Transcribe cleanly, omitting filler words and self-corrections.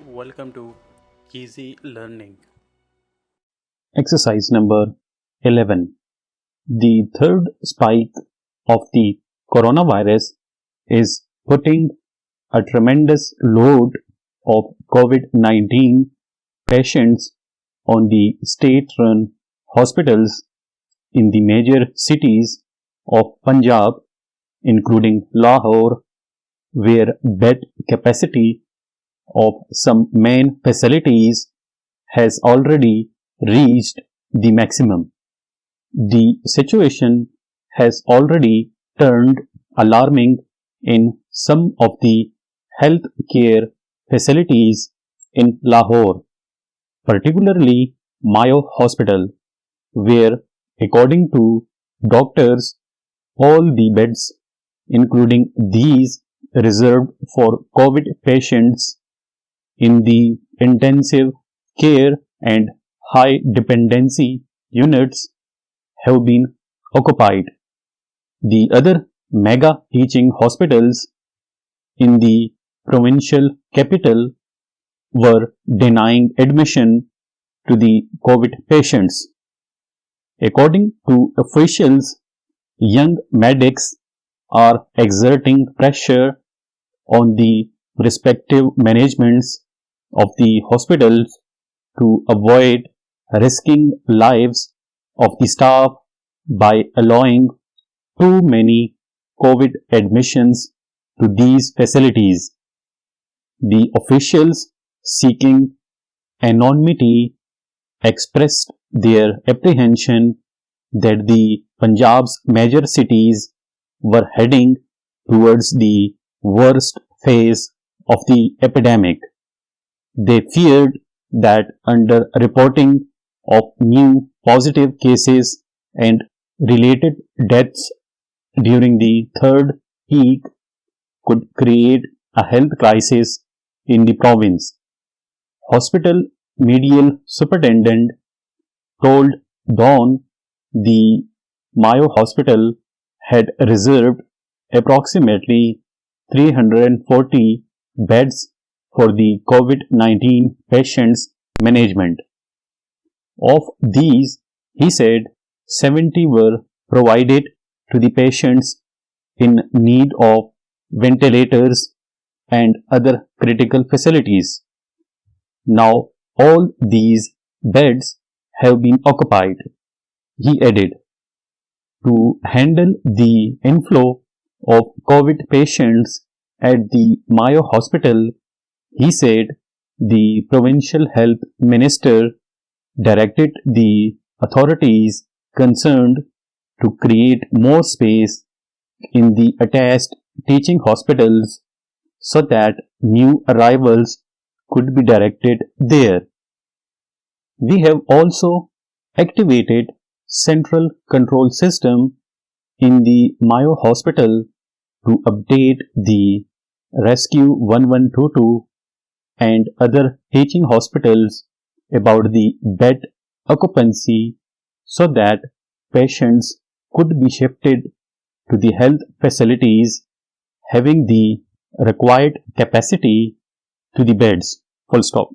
Welcome to Easy Learning. Exercise number 11. The third spike of the coronavirus is putting a tremendous load of COVID-19 patients on the state-run hospitals in the major cities of Punjab, including Lahore, where bed capacity of some main facilities has already reached the maximum. The situation has already turned alarming in some of the health care facilities in Lahore, particularly Mayo Hospital, where, according to doctors, all the beds, including these reserved for COVID patients in the intensive care and high dependency units, have been occupied. The other mega teaching hospitals in the provincial capital were denying admission to the COVID patients. According to officials, young medics are exerting pressure on the respective managements of the hospitals to avoid risking lives of the staff by allowing too many COVID admissions to these facilities. The officials seeking anonymity expressed their apprehension that the Punjab's major cities were heading towards the worst phase of the epidemic. They feared that under reporting of new positive cases and related deaths during the third peak could create a health crisis in the province. Hospital medial superintendent told Dawn the Mayo Hospital had reserved approximately 340 beds for the COVID-19 patients management. Of these, he said 70 were provided to the patients in need of ventilators and other critical facilities. Now all these beds have been occupied, he added. To handle the inflow of COVID patients at the Mayo Hospital, he said the provincial health minister directed the authorities concerned to create more space in the attached teaching hospitals so that new arrivals could be directed there. We have also activated central control system in the Mayo Hospital to update the Rescue 1122 and other teaching hospitals about the bed occupancy so that patients could be shifted to the health facilities having the required capacity to the beds. Full stop.